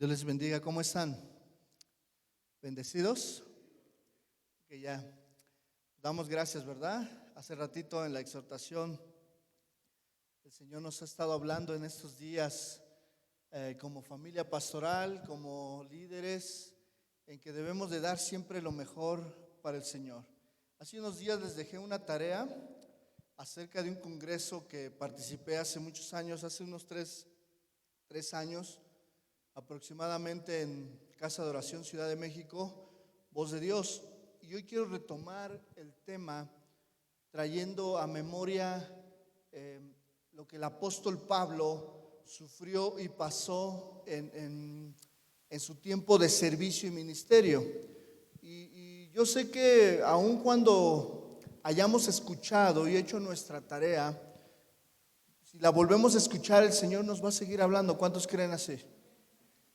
Dios les bendiga. ¿Cómo están? ¿Bendecidos? Que ya damos gracias, ¿verdad? Hace ratito en la exhortación el Señor nos ha estado hablando en estos días como familia pastoral, como líderes, en que debemos de dar siempre lo mejor para el Señor. Hace unos días les dejé una tarea acerca de un congreso que participé hace muchos años, hace unos tres años aproximadamente, en Casa de Oración Ciudad de México, Voz de Dios. Y hoy quiero retomar el tema trayendo a memoria lo que el apóstol Pablo sufrió y pasó en su tiempo de servicio y ministerio. Y yo sé que aun cuando hayamos escuchado y hecho nuestra tarea, si la volvemos a escuchar, el Señor nos va a seguir hablando. ¿Cuántos creen así?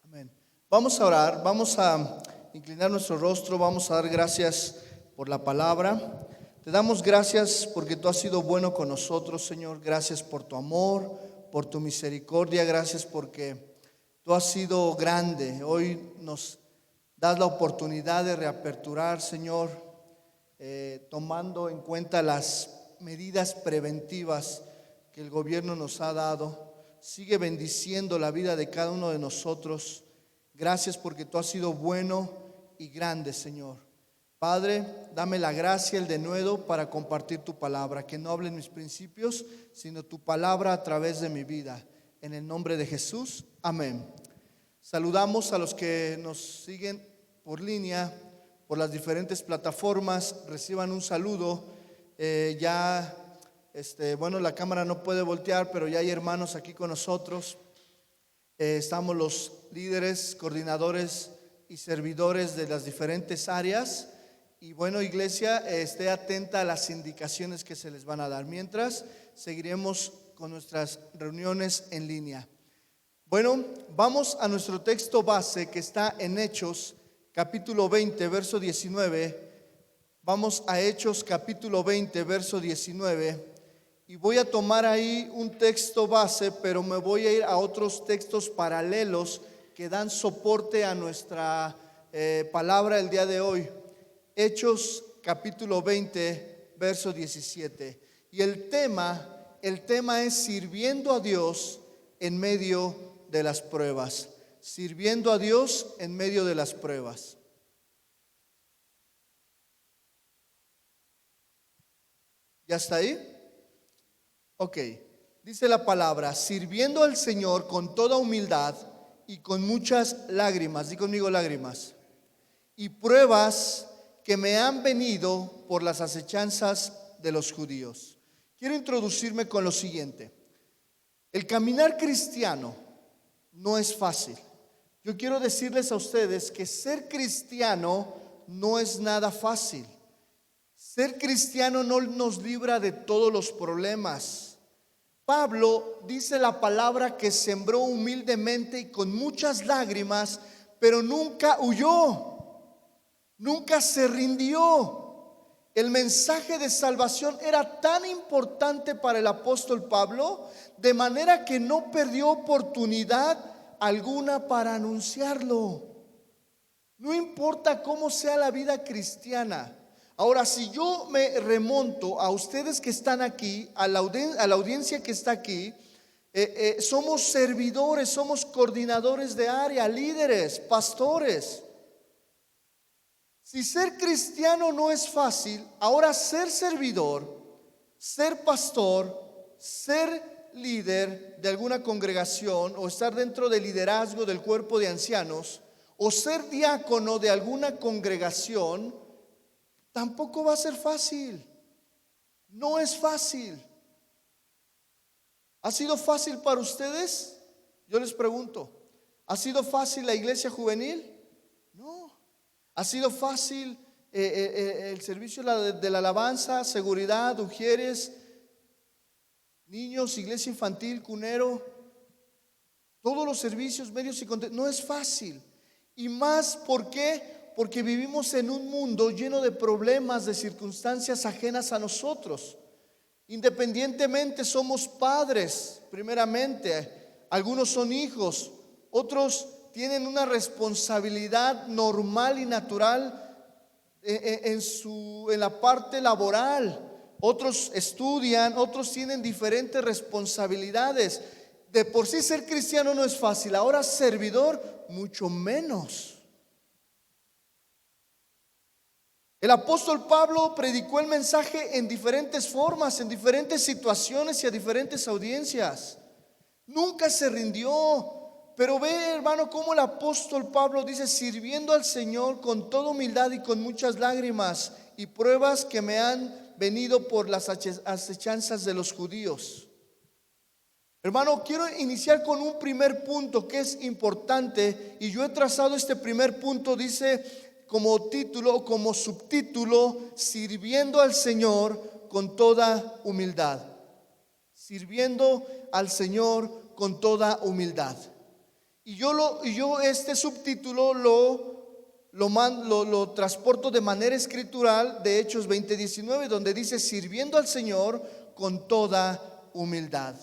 Amén. Vamos a orar, vamos a inclinar nuestro rostro, vamos a dar gracias por la palabra. Te damos gracias porque tú has sido bueno con nosotros, Señor. Gracias por tu amor, por tu misericordia. Gracias porque tú has sido grande. Hoy nos das la oportunidad de reaperturar, Señor, tomando en cuenta las medidas preventivas que el gobierno nos ha dado. Sigue bendiciendo la vida de cada uno de nosotros. Gracias porque tú has sido bueno y grande, Señor. Padre, dame la gracia, el denuedo para compartir tu palabra. Que no hablen mis principios, sino tu palabra a través de mi vida. En el nombre de Jesús, amén. Saludamos a los que nos siguen por línea, por las diferentes plataformas. Reciban un saludo. Bueno, la cámara no puede voltear, pero ya hay hermanos aquí con nosotros. Estamos los líderes, coordinadores y servidores de las diferentes áreas. Y bueno, iglesia, esté atenta a las indicaciones que se les van a dar. Mientras, seguiremos con nuestras reuniones en línea. Bueno, vamos a nuestro texto base que está en Hechos, capítulo 20, verso 19. Vamos a Hechos, capítulo 20, verso 19. Y voy a tomar ahí un texto base, pero me voy a ir a otros textos paralelos que dan soporte a nuestra palabra el día de hoy. Hechos capítulo 20, verso 17. Y el tema es sirviendo a Dios en medio de las pruebas. Sirviendo a Dios en medio de las pruebas. ¿Ya está ahí? Ok, dice la palabra: sirviendo al Señor con toda humildad y con muchas lágrimas. Di conmigo, lágrimas. Y pruebas que me han venido por las acechanzas de los judíos. Quiero introducirme con lo siguiente. El caminar cristiano no es fácil. Yo quiero decirles a ustedes que ser cristiano no es nada fácil. Ser cristiano no nos libra de todos los problemas. Pablo dice la palabra que sembró humildemente y con muchas lágrimas, pero nunca huyó, nunca se rindió. El mensaje de salvación era tan importante para el apóstol Pablo, de manera que no perdió oportunidad alguna para anunciarlo. No importa cómo sea la vida cristiana. Ahora, si yo me remonto a ustedes que están aquí, a la audiencia que está aquí, somos servidores, somos coordinadores de área, líderes, pastores. Si ser cristiano no es fácil, ahora ser servidor, ser pastor, ser líder de alguna congregación o estar dentro del liderazgo del cuerpo de ancianos o ser diácono de alguna congregación, tampoco va a ser fácil. No es fácil. ¿Ha sido fácil para ustedes? Yo les pregunto, ¿ha sido fácil la iglesia juvenil? No. ¿Ha sido fácil el servicio de la alabanza, seguridad, ujieres, niños, iglesia infantil, cunero? Todos los servicios, medios y contenidos. No es fácil. Y más, ¿por qué? Porque vivimos en un mundo lleno de problemas, de circunstancias ajenas a nosotros. Independientemente somos padres, primeramente. Algunos son hijos, otros tienen una responsabilidad normal y natural en la parte laboral. Otros estudian, otros tienen diferentes responsabilidades. De por sí ser cristiano no es fácil, ahora servidor mucho menos. El apóstol Pablo predicó el mensaje en diferentes formas, en diferentes situaciones y a diferentes audiencias. Nunca se rindió. Pero ve, hermano, cómo el apóstol Pablo dice: sirviendo al Señor con toda humildad y con muchas lágrimas y pruebas que me han venido por las acechanzas de los judíos. Hermano, quiero iniciar con un primer punto que es importante, y yo he trazado este primer punto, dice como título o como subtítulo: sirviendo al Señor con toda humildad. Sirviendo al Señor con toda humildad. Y yo este subtítulo lo transporto de manera escritural de Hechos 20:19, donde dice: sirviendo al Señor con toda humildad.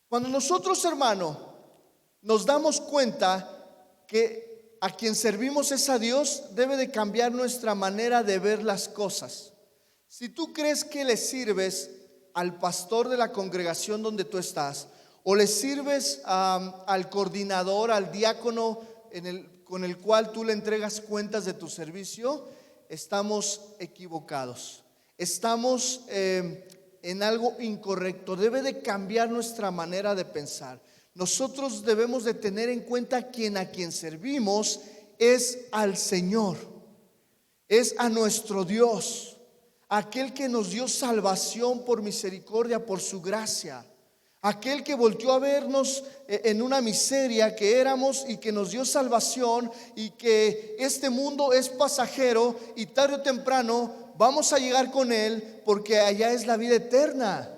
Cuando nosotros, hermano, nos damos cuenta que a quien servimos es a Dios, debe de cambiar nuestra manera de ver las cosas. Si tú crees que le sirves al pastor de la congregación donde tú estás, o le sirves al coordinador, al diácono con el cual tú le entregas cuentas de tu servicio, estamos equivocados. Estamos en algo incorrecto. Debe de cambiar nuestra manera de pensar. Nosotros debemos de tener en cuenta a quien servimos es al Señor, es a nuestro Dios, aquel que nos dio salvación por misericordia, por su gracia. Aquel que volteó a vernos en una miseria que éramos y que nos dio salvación, y que este mundo es pasajero y tarde o temprano vamos a llegar con Él, porque allá es la vida eterna.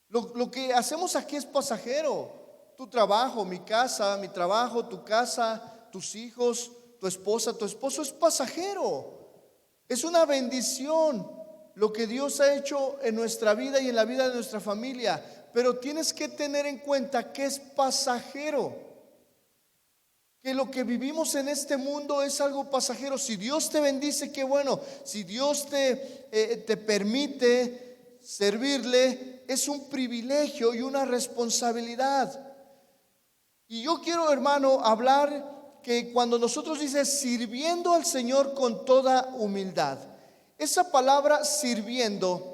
Lo que hacemos aquí es pasajero. Tu trabajo, mi casa, mi trabajo, tu casa, tus hijos, tu esposa, tu esposo es pasajero. Es una bendición lo que Dios ha hecho en nuestra vida y en la vida de nuestra familia. Pero tienes que tener en cuenta que es pasajero, que lo que vivimos en este mundo es algo pasajero. Si Dios te bendice, qué bueno. Si Dios te permite servirle, es un privilegio y una responsabilidad. Y yo quiero, hermano, hablar que cuando nosotros dice sirviendo al Señor con toda humildad, esa palabra sirviendo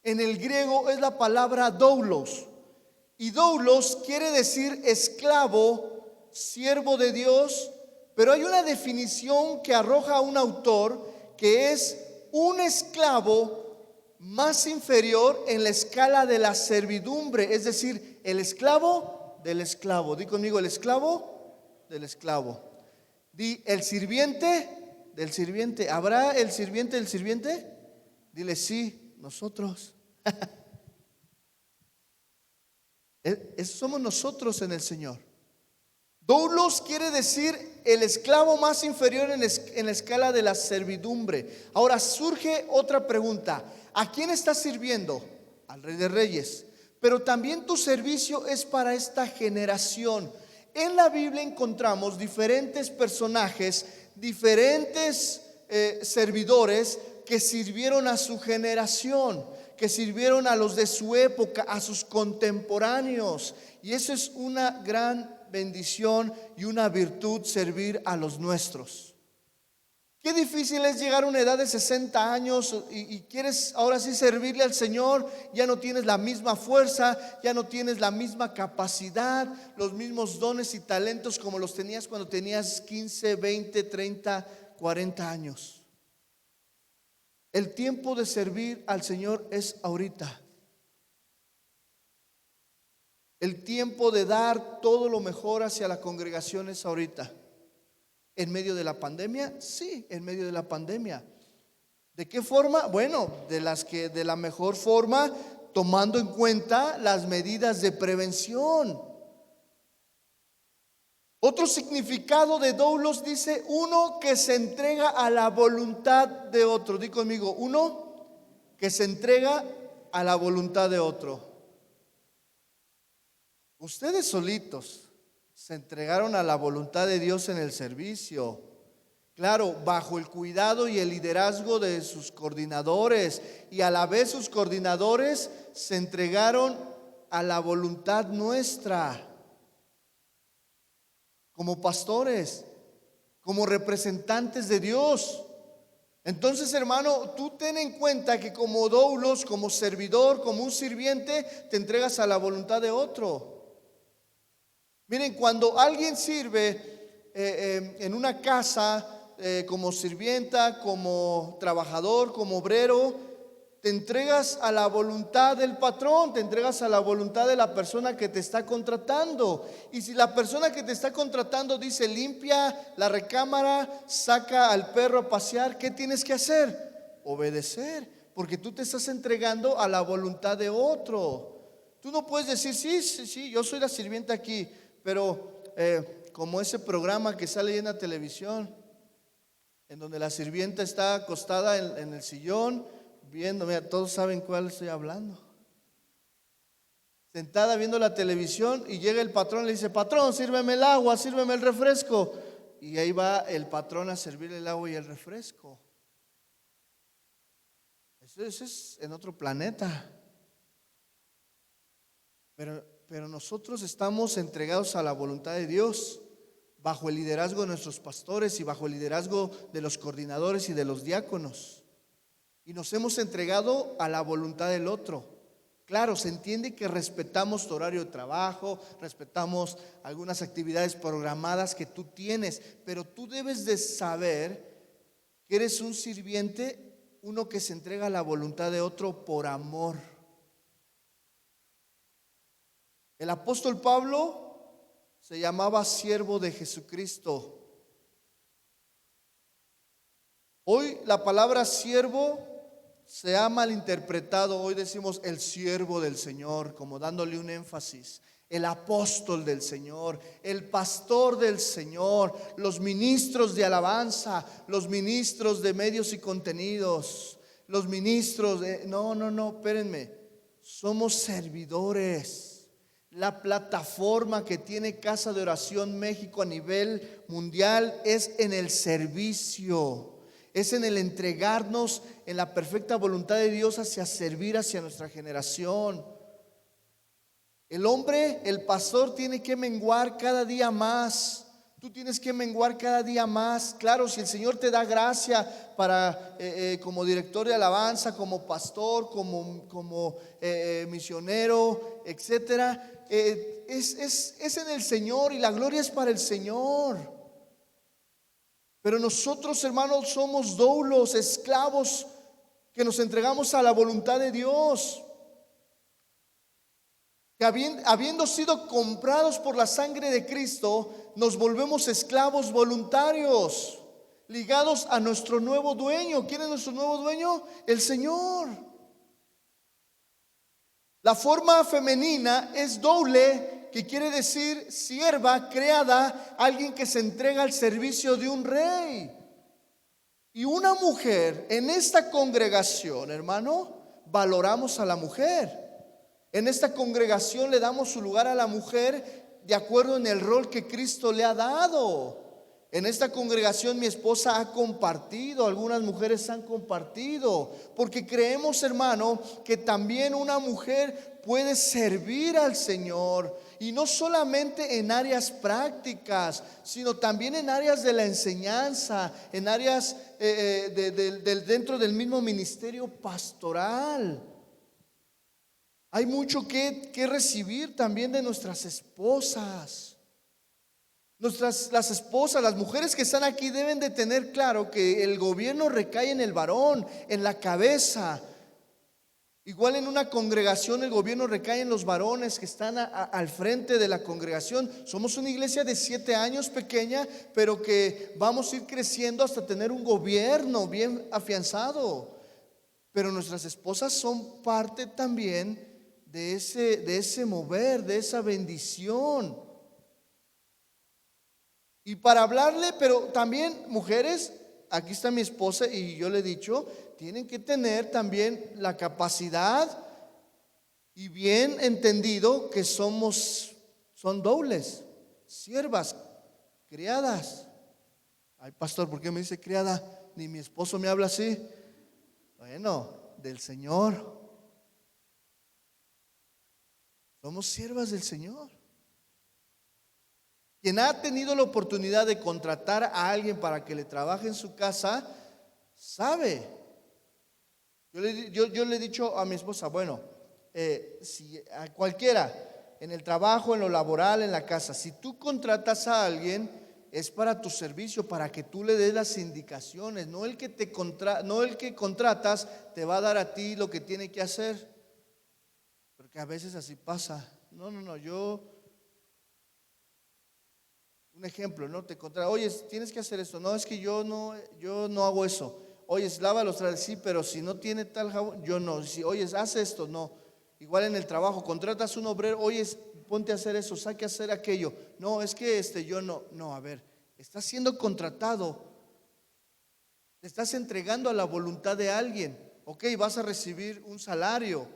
en el griego es la palabra doulos. Y doulos quiere decir esclavo, siervo de Dios. Pero hay una definición que arroja un autor, que es un esclavo más inferior en la escala de la servidumbre. Es decir, el esclavo del esclavo. Di conmigo: el esclavo del esclavo. Di: el sirviente del sirviente. ¿Habrá el sirviente del sirviente? Dile: sí. Nosotros. Somos nosotros en el Señor. Doulos quiere decir el esclavo más inferior en la escala de la servidumbre. Ahora surge otra pregunta: ¿a quién estás sirviendo? Al Rey de Reyes. Pero también tu servicio es para esta generación. En la Biblia encontramos diferentes personajes, diferentes servidores que sirvieron a su generación, que sirvieron a los de su época, a sus contemporáneos. Y eso es una gran bendición y una virtud, servir a los nuestros. Qué difícil es llegar a una edad de 60 años y quieres ahora sí servirle al Señor. Ya no tienes la misma fuerza, ya no tienes la misma capacidad, los mismos dones y talentos como los tenías cuando tenías 15, 20, 30, 40 años. El tiempo de servir al Señor es ahorita. El tiempo de dar todo lo mejor hacia la congregación es ahorita. ¿En medio de la pandemia? Sí, en medio de la pandemia. ¿De qué forma? Bueno, de la mejor forma, tomando en cuenta las medidas de prevención. Otro significado de doulos dice: uno que se entrega a la voluntad de otro. Di conmigo: uno que se entrega a la voluntad de otro. Ustedes solitos, se entregaron a la voluntad de Dios en el servicio. Claro, bajo el cuidado y el liderazgo de sus coordinadores, y a la vez sus coordinadores se entregaron a la voluntad nuestra como pastores, como representantes de Dios. Entonces, hermano, tú ten en cuenta que como doulos, como servidor, como un sirviente, te entregas a la voluntad de otro. Miren, cuando alguien sirve en una casa, como sirvienta, como trabajador, como obrero, te entregas a la voluntad del patrón, te entregas a la voluntad de la persona que te está contratando. Y si la persona que te está contratando dice limpia la recámara, saca al perro a pasear, ¿qué tienes que hacer? Obedecer, porque tú te estás entregando a la voluntad de otro. Tú no puedes decir, sí, yo soy la sirvienta aquí, pero como ese programa que sale en la televisión, en donde la sirvienta está acostada en el sillón, viendo, mira, todos saben cuál estoy hablando. Sentada viendo la televisión, y llega el patrón y le dice, patrón, sírveme el agua, sírveme el refresco. Y ahí va el patrón a servir el agua y el refresco. Eso es en otro planeta. Pero nosotros estamos entregados a la voluntad de Dios, bajo el liderazgo de nuestros pastores y bajo el liderazgo de los coordinadores y de los diáconos. Y nos hemos entregado a la voluntad del otro. Claro, se entiende que respetamos tu horario de trabajo, respetamos algunas actividades programadas que tú tienes, pero tú debes de saber que eres un sirviente, uno que se entrega a la voluntad de otro por amor. El apóstol Pablo se llamaba siervo de Jesucristo. Hoy la palabra siervo se ha malinterpretado. Hoy decimos el siervo del Señor, como dándole un énfasis. El apóstol del Señor, el pastor del Señor, los ministros de alabanza, los ministros de medios y contenidos, los ministros de... No, espérenme. Somos servidores. La plataforma que tiene Casa de Oración México a nivel mundial es en el servicio, es en el entregarnos en la perfecta voluntad de Dios hacia servir hacia nuestra generación. El hombre, el pastor, tiene que menguar cada día más. Tú tienes que menguar cada día más. Claro, si el Señor te da gracia para como director de alabanza, como pastor, como misionero, etcétera, es en el Señor, y la gloria es para el Señor. Pero nosotros, hermanos, somos doulos, esclavos que nos entregamos a la voluntad de Dios, que habiendo sido comprados por la sangre de Cristo, nos volvemos esclavos voluntarios, ligados a nuestro nuevo dueño. ¿Quién es nuestro nuevo dueño? El Señor. La forma femenina es doble, que quiere decir sierva, creada, alguien que se entrega al servicio de un rey. Y una mujer, en esta congregación, hermano, valoramos a la mujer. En esta congregación le damos su lugar a la mujer de acuerdo en el rol que Cristo le ha dado. En esta congregación mi esposa ha compartido, algunas mujeres han compartido, porque creemos, hermano, que también una mujer puede servir al Señor, y no solamente en áreas prácticas, sino también en áreas de la enseñanza, en áreas dentro del mismo ministerio pastoral. Hay mucho que recibir también de nuestras esposas. Las esposas, las mujeres que están aquí deben de tener claro que el gobierno recae en el varón, en la cabeza. Igual en una congregación el gobierno recae en los varones que están al frente de la congregación. Somos una iglesia de 7 años, pequeña, pero que vamos a ir creciendo hasta tener un gobierno bien afianzado. Pero nuestras esposas son parte también de ese mover, de esa bendición. Y para hablarle, pero también mujeres, aquí está mi esposa y yo le he dicho, tienen que tener también la capacidad y bien entendido que son dobles, siervas, criadas. Ay, pastor, ¿por qué me dice criada? Ni mi esposo me habla así. Bueno, del Señor. Somos siervas del Señor. Quien ha tenido la oportunidad de contratar a alguien para que le trabaje en su casa, sabe. Yo le he dicho a mi esposa, bueno, si a cualquiera, en el trabajo, en lo laboral, en la casa, si tú contratas a alguien, es para tu servicio, para que tú le des las indicaciones. No el que contratas te va a dar a ti lo que tiene que hacer. Porque a veces así pasa. No, un ejemplo, ¿no? Te contrata, oye, tienes que hacer esto. No, es que yo no hago eso. Oye, lava los trastes, sí, pero si no tiene tal jabón, yo no. Si, oye, haz esto, no. Igual en el trabajo, contratas un obrero, oye, ponte a hacer eso, saque a hacer aquello. No, es que yo no. No, a ver, estás siendo contratado. Te estás entregando a la voluntad de alguien. Ok, vas a recibir un salario.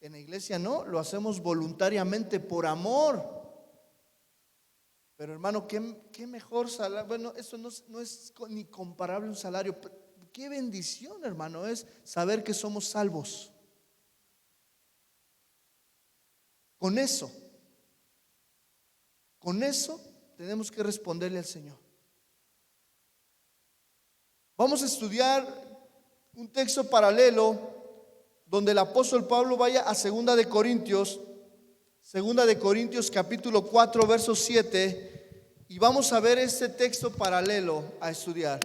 En la iglesia no, lo hacemos voluntariamente por amor. Pero hermano, ¿qué mejor salario? Bueno, eso no es ni comparable a un salario. Qué bendición, hermano, es saber que somos salvos. Con eso tenemos que responderle al Señor. Vamos a estudiar un texto paralelo donde el apóstol Pablo vaya a 2 de Corintios capítulo 4 verso 7, y vamos a ver este texto paralelo a estudiar.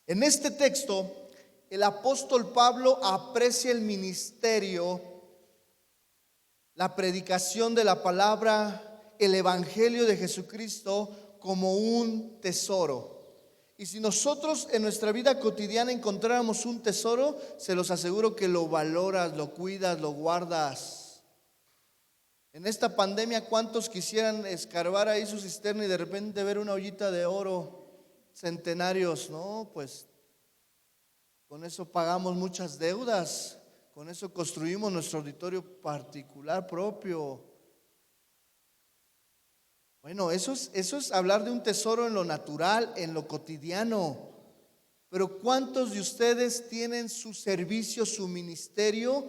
En este texto, el apóstol Pablo aprecia el ministerio, la predicación de la palabra, el evangelio de Jesucristo como un tesoro. Y si nosotros en nuestra vida cotidiana encontráramos un tesoro, se los aseguro que lo valoras, lo cuidas, lo guardas. En esta pandemia, ¿cuántos quisieran escarbar ahí su cisterna y de repente ver una ollita de oro? Centenarios, no, pues con eso pagamos muchas deudas, con eso construimos nuestro auditorio particular propio. Bueno, eso es hablar de un tesoro en lo natural, en lo cotidiano. Pero ¿cuántos de ustedes tienen su servicio, su ministerio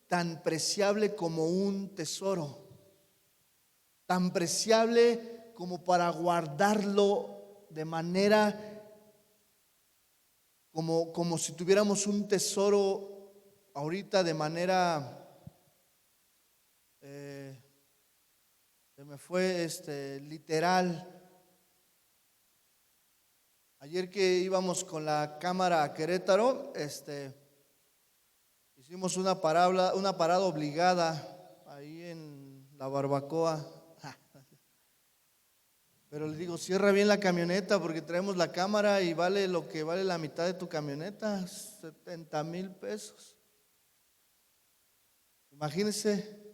tan preciable como un tesoro? Tan preciable como para guardarlo de manera como si tuviéramos un tesoro ahorita de manera se me fue literal. Ayer que íbamos con la cámara a Querétaro, hicimos una parada obligada ahí en la barbacoa. Pero le digo, cierra bien la camioneta porque traemos la cámara y vale lo que vale la mitad de tu camioneta, 70,000 pesos. Imagínense,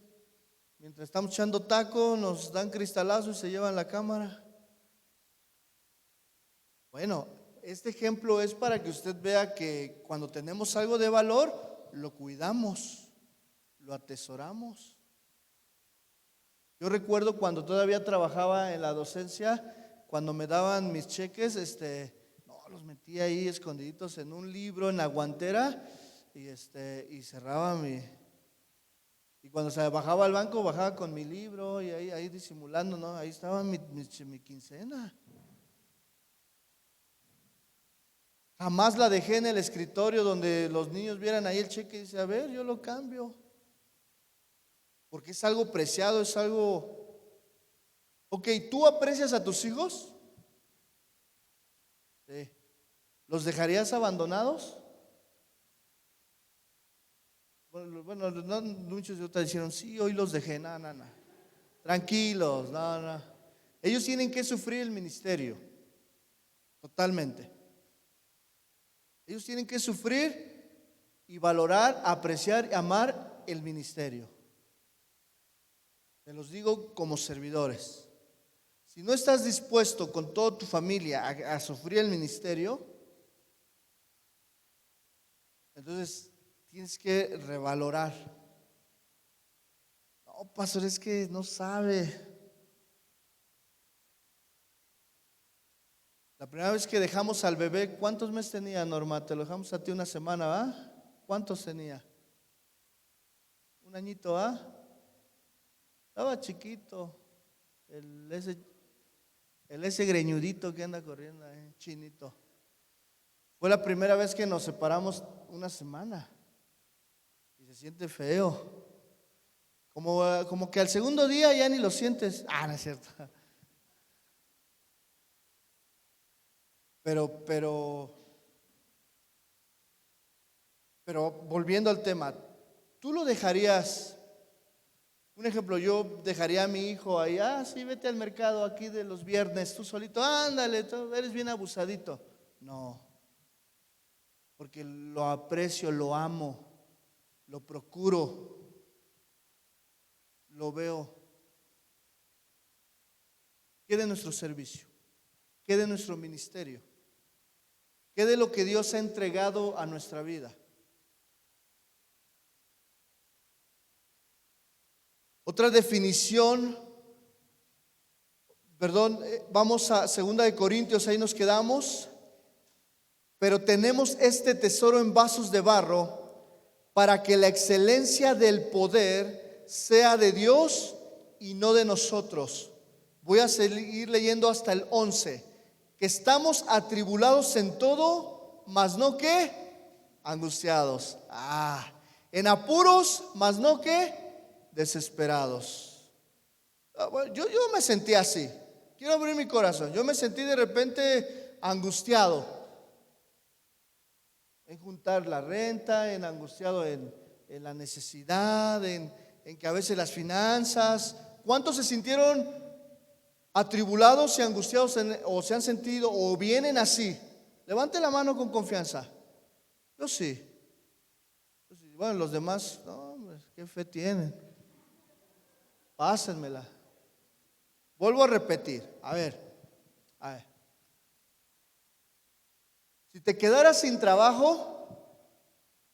mientras estamos echando taco, nos dan cristalazo y se llevan la cámara. Bueno, este ejemplo es para que usted vea que cuando tenemos algo de valor, lo cuidamos, lo atesoramos. Yo recuerdo cuando todavía trabajaba en la docencia, cuando me daban mis cheques, los metía ahí escondiditos en un libro, en la guantera, y cerraba y cuando se bajaba al banco, bajaba con mi libro y ahí disimulando, ¿no? Ahí estaba mi quincena. Jamás la dejé en el escritorio donde los niños vieran ahí el cheque y dice, a ver, yo lo cambio. Porque es algo preciado, es algo. Ok, ¿tú aprecias a tus hijos? Sí. ¿Los dejarías abandonados? Bueno, no, muchos de ustedes dijeron, sí, hoy los dejé, no. Tranquilos, no. Ellos tienen que sufrir el ministerio, totalmente. Ellos tienen que sufrir y valorar, apreciar y amar el ministerio. Te los digo como servidores. Si no estás dispuesto con toda tu familia a sufrir el ministerio, entonces tienes que revalorar. No, pastor, es que no sabe. La primera vez que dejamos al bebé, ¿cuántos meses tenía, Norma? Te lo dejamos a ti una semana, ¿va? ¿Cuántos tenía? Un añito, ¿va? Estaba chiquito. Ese greñudito que anda corriendo, chinito. Fue la primera vez que nos separamos una semana. Y se siente feo. Como que al segundo día ya ni lo sientes. No es cierto. Pero volviendo al tema, ¿tú lo dejarías? Un ejemplo, yo dejaría a mi hijo ahí, sí, vete al mercado aquí de los viernes, tú solito, ándale, tú eres bien abusadito. No, porque lo aprecio, lo amo, lo procuro, lo veo. ¿Qué de nuestro servicio? ¿Qué de nuestro ministerio? ¿Qué de lo que Dios ha entregado a nuestra vida? Otra definición, vamos a 2 Corintios, ahí nos quedamos. Pero tenemos este tesoro en vasos de barro para que la excelencia del poder sea de Dios y no de nosotros. Voy a seguir leyendo hasta el 11. Que estamos atribulados en todo, mas no que angustiados. En apuros, mas no que desesperados. Yo me sentí así. Quiero abrir mi corazón. Yo me sentí de repente angustiado en juntar la renta, en angustiado en la necesidad, en que a veces las finanzas. ¿Cuántos se sintieron atribulados y angustiados o se han sentido o vienen así? Levante la mano con confianza. Yo sí. Bueno, los demás, no, ¿qué fe tienen? Pásenmela. Vuelvo a repetir. A ver. Si te quedaras sin trabajo,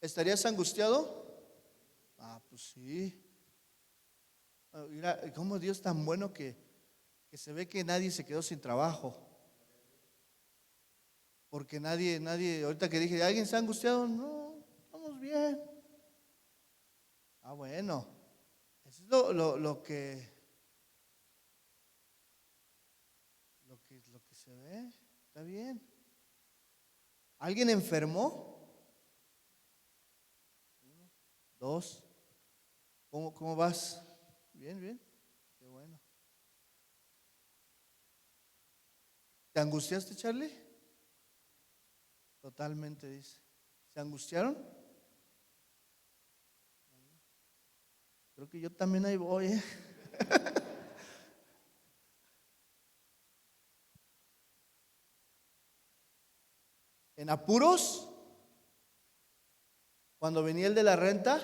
¿estarías angustiado? Pues sí. Mira, cómo Dios es tan bueno que se ve que nadie se quedó sin trabajo. Porque nadie, ahorita que dije, ¿alguien está angustiado? No, estamos bien. Bueno, eso es lo que se ve. Está bien. ¿Alguien enfermó? 1, 2. ¿Cómo vas? Bien. Qué bueno. ¿Te angustiaste, Charlie? Totalmente, dice. ¿Se angustiaron? Creo que yo también ahí voy, En apuros, cuando venía el de la renta,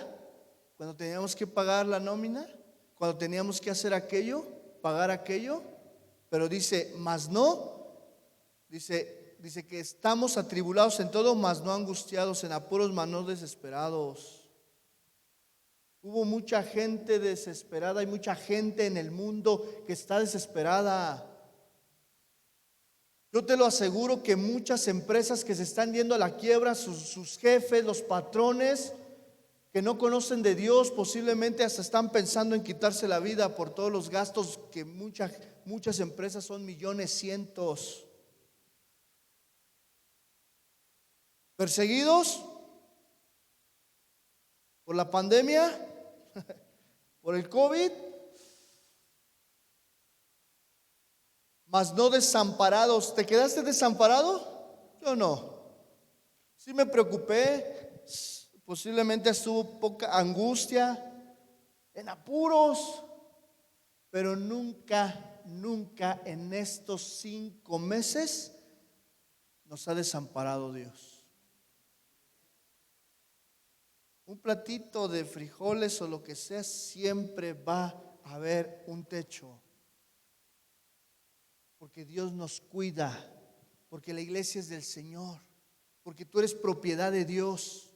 cuando teníamos que pagar la nómina, cuando teníamos que hacer aquello, pagar aquello, pero dice, mas no, dice que estamos atribulados en todo, mas no angustiados, en apuros, mas no desesperados. Hubo mucha gente desesperada, hay mucha gente en el mundo que está desesperada. Yo te lo aseguro que muchas empresas que se están yendo a la quiebra, sus jefes, los patrones que no conocen de Dios, posiblemente hasta están pensando en quitarse la vida por todos los gastos que muchas empresas son millones, cientos. Perseguidos por la pandemia, por el COVID, mas no desamparados. ¿Te quedaste desamparado? Yo no. Sí me preocupé, posiblemente estuvo poca angustia, en apuros, pero nunca en estos 5 meses nos ha desamparado Dios. Un platito de frijoles o lo que sea, siempre va a haber un techo. Porque Dios nos cuida, porque la iglesia es del Señor, porque tú eres propiedad de Dios.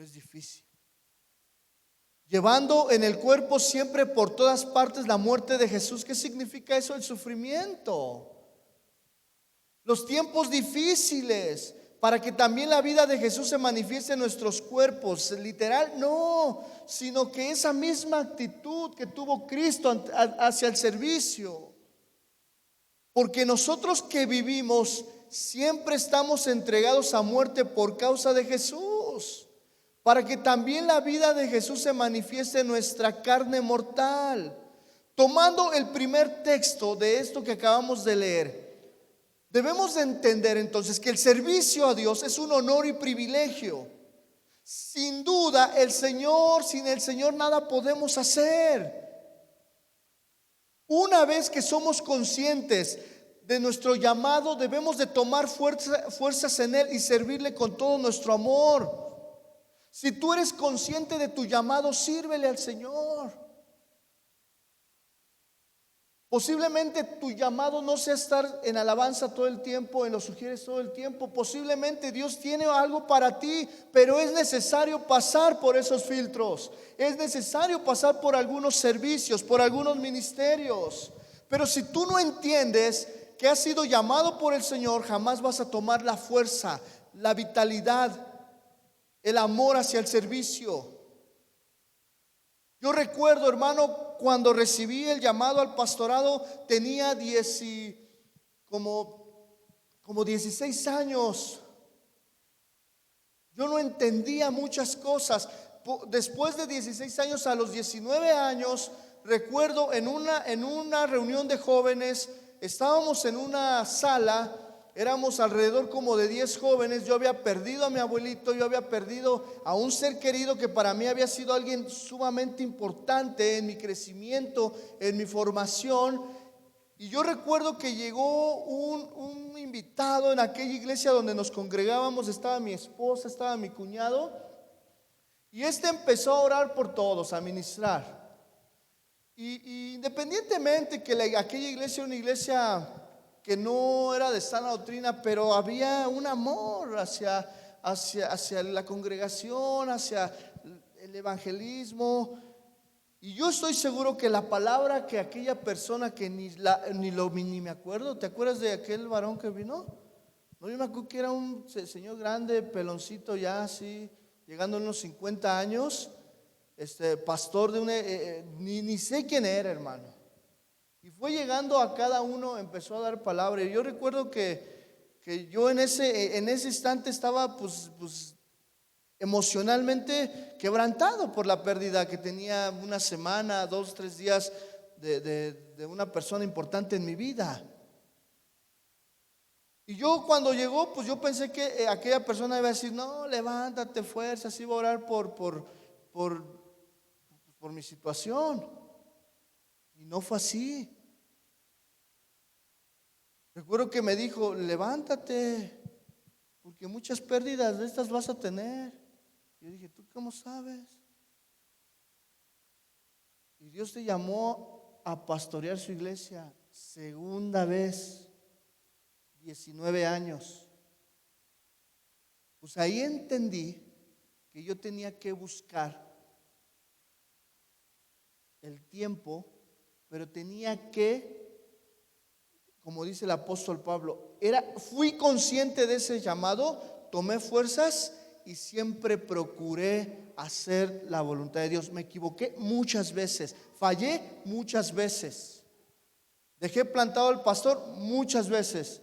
pero es difícil. Llevando en el cuerpo siempre por todas partes la muerte de Jesús. ¿Qué significa eso? El sufrimiento. Los tiempos difíciles, para que también la vida de Jesús se manifieste en nuestros cuerpos. Literal, no, sino que esa misma actitud que tuvo Cristo hacia el servicio. Porque nosotros que vivimos siempre estamos entregados a muerte por causa de Jesús, para que también la vida de Jesús se manifieste en nuestra carne mortal. Tomando el primer texto de esto que acabamos de leer, debemos de entender entonces que el servicio a Dios es un honor y privilegio. Sin duda, sin el Señor nada podemos hacer. Una vez que somos conscientes de nuestro llamado, debemos de tomar fuerzas en Él y servirle con todo nuestro amor. Si tú eres consciente de tu llamado, sírvele al Señor. Posiblemente tu llamado no sea estar en alabanza todo el tiempo, en los sugieres todo el tiempo. Posiblemente Dios tiene algo para ti, pero es necesario pasar por esos filtros. Es necesario pasar por algunos servicios, por algunos ministerios. Pero si tú no entiendes que has sido llamado por el Señor, jamás vas a tomar la fuerza, la vitalidad, el amor hacia el servicio. Yo recuerdo, hermano, cuando recibí el llamado al pastorado, tenía como 16 años. Yo no entendía muchas cosas. Después de 16 años, a los 19 años, recuerdo en una reunión de jóvenes, estábamos en una sala. Éramos alrededor como de 10 jóvenes. Yo había perdido a mi abuelito, yo había perdido a un ser querido que para mí había sido alguien sumamente importante en mi crecimiento, en mi formación. Y yo recuerdo que llegó un invitado en aquella iglesia donde nos congregábamos. Estaba mi esposa, estaba mi cuñado, y empezó a orar por todos, a ministrar. Y independientemente que aquella iglesia era una iglesia que no era de sana doctrina, pero había un amor hacia la congregación, hacia el evangelismo. Y yo estoy seguro que la palabra que aquella persona que ni me acuerdo. ¿Te acuerdas de aquel varón que vino? No, yo me acuerdo que era un señor grande, peloncito ya así, llegando a unos 50 años, pastor de ni sé quién era, hermano. Y fue llegando a cada uno, empezó a dar palabra. Y yo recuerdo que yo en ese instante estaba pues emocionalmente quebrantado por la pérdida que tenía una semana, 2, 3 días de una persona importante en mi vida. Y yo cuando llegó, pues yo pensé que aquella persona iba a decir: no, levántate, fuerzas, iba a orar por mi situación. Y no fue así. Recuerdo que me dijo: levántate, porque muchas pérdidas de estas vas a tener. Yo dije: ¿tú cómo sabes? Y Dios te llamó a pastorear su iglesia, segunda vez, 19 años. Pues ahí entendí que yo tenía que buscar el tiempo, pero tenía que, como dice el apóstol Pablo, fui consciente de ese llamado, tomé fuerzas y siempre procuré hacer la voluntad de Dios. Me equivoqué muchas veces, fallé muchas veces, dejé plantado al pastor muchas veces,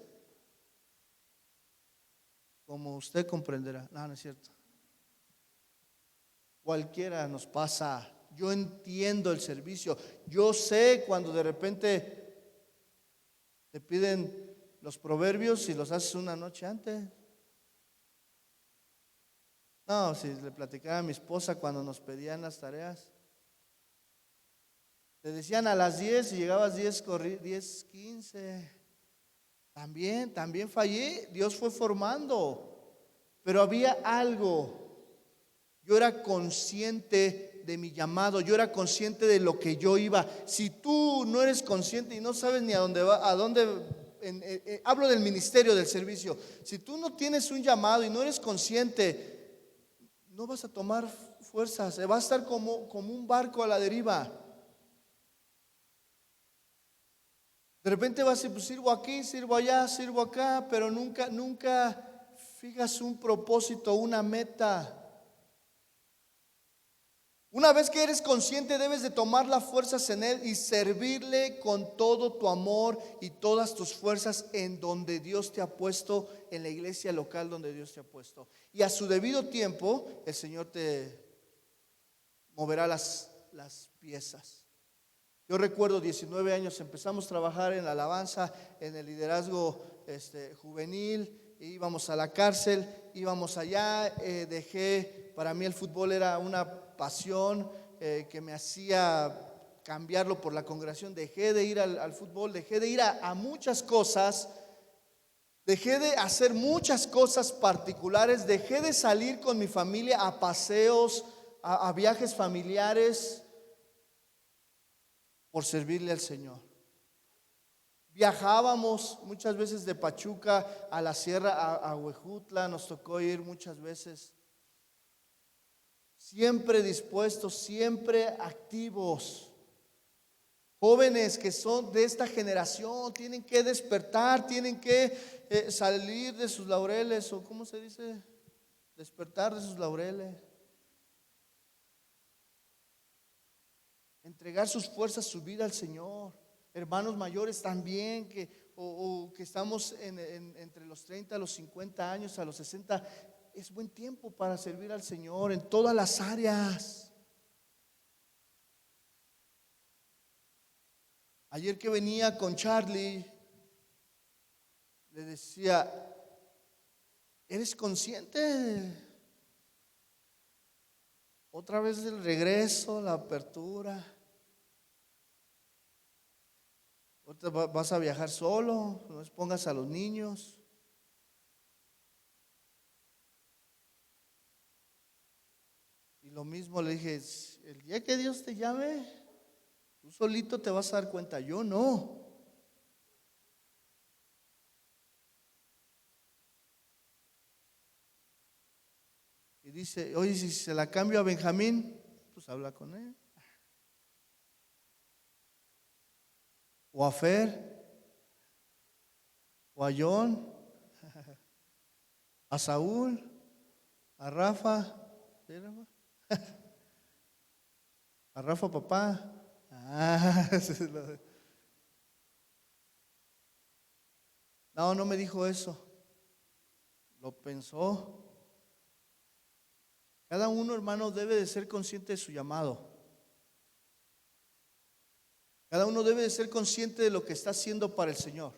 como usted comprenderá. No, no es cierto. Cualquiera nos pasa. Yo entiendo el servicio. Yo sé cuando de repente te piden los proverbios y los haces una noche antes. No, si le platicaba a mi esposa cuando nos pedían las tareas, te decían a las 10 y llegabas 10:15. También fallé. Dios fue formando, pero había algo. Yo era consciente de mi llamado, yo era consciente de lo que yo iba. Si tú no eres consciente y no sabes ni a dónde va, hablo del ministerio, del servicio. Si tú no tienes un llamado y no eres consciente, no vas a tomar fuerzas, va a estar como un barco a la deriva. De repente vas a decir, pues sirvo aquí, sirvo allá, sirvo acá, pero nunca fijas un propósito, una meta. Una vez que eres consciente, debes de tomar las fuerzas en Él y servirle con todo tu amor y todas tus fuerzas en donde Dios te ha puesto, en la iglesia local donde Dios te ha puesto. Y a su debido tiempo, el Señor te moverá las piezas. Yo recuerdo 19 años, empezamos a trabajar en la alabanza, en el liderazgo juvenil, íbamos a la cárcel, íbamos allá, para mí el fútbol era una pasión que me hacía cambiarlo por la congregación. Dejé de ir al fútbol, dejé de ir a muchas cosas, dejé de hacer muchas cosas particulares, dejé de salir con mi familia a paseos, a viajes familiares, por servirle al Señor. Viajábamos muchas veces de Pachuca a la sierra, a Huejutla, nos tocó ir muchas veces. Siempre dispuestos, siempre activos. Jóvenes que son de esta generación tienen que despertar, tienen que salir de sus laureles, o ¿cómo se dice? Despertar de sus laureles. Entregar sus fuerzas, su vida al Señor. Hermanos mayores también que estamos entre los 30, a los 50 años, a los 60. Es buen tiempo para servir al Señor en todas las áreas. Ayer que venía con Charlie, le decía, ¿eres consciente? Otra vez el regreso, la apertura. Otra vas a viajar solo, no expongas a los niños. Y lo mismo le dije, el día que Dios te llame, tú solito te vas a dar cuenta, yo no. Y dice, oye, si se la cambio a Benjamín, pues habla con él. O a Fer, o a John, a Saúl, a Rafa, ¿sí, Rafa? A Rafa papá. No me dijo eso. Lo pensó. Cada uno, hermano, debe de ser consciente de su llamado. Cada uno debe de ser consciente de lo que está haciendo para el Señor.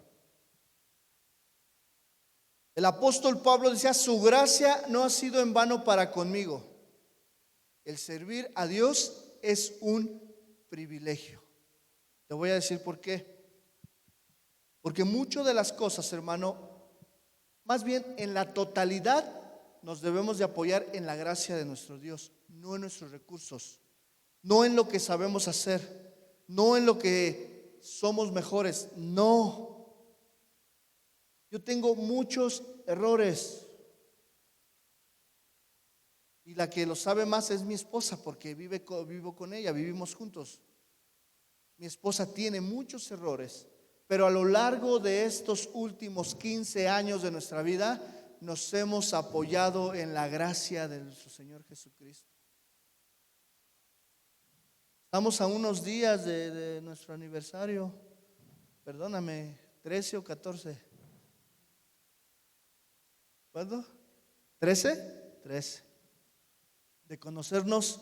El apóstol Pablo decía, su gracia no ha sido en vano para conmigo. El servir a Dios es un privilegio. Te voy a decir por qué. Porque muchas de las cosas, hermano, más bien en la totalidad, nos debemos de apoyar en la gracia de nuestro Dios, no en nuestros recursos, no en lo que sabemos hacer, no en lo que somos mejores, no. Yo tengo muchos errores y la que lo sabe más es mi esposa, porque vivo con ella, vivimos juntos. Mi esposa tiene muchos errores, pero a lo largo de estos últimos 15 años de nuestra vida nos hemos apoyado en la gracia de nuestro Señor Jesucristo. Estamos a unos días de nuestro aniversario, perdóname, 13 o 14. ¿Cuándo? ¿13? 13. De conocernos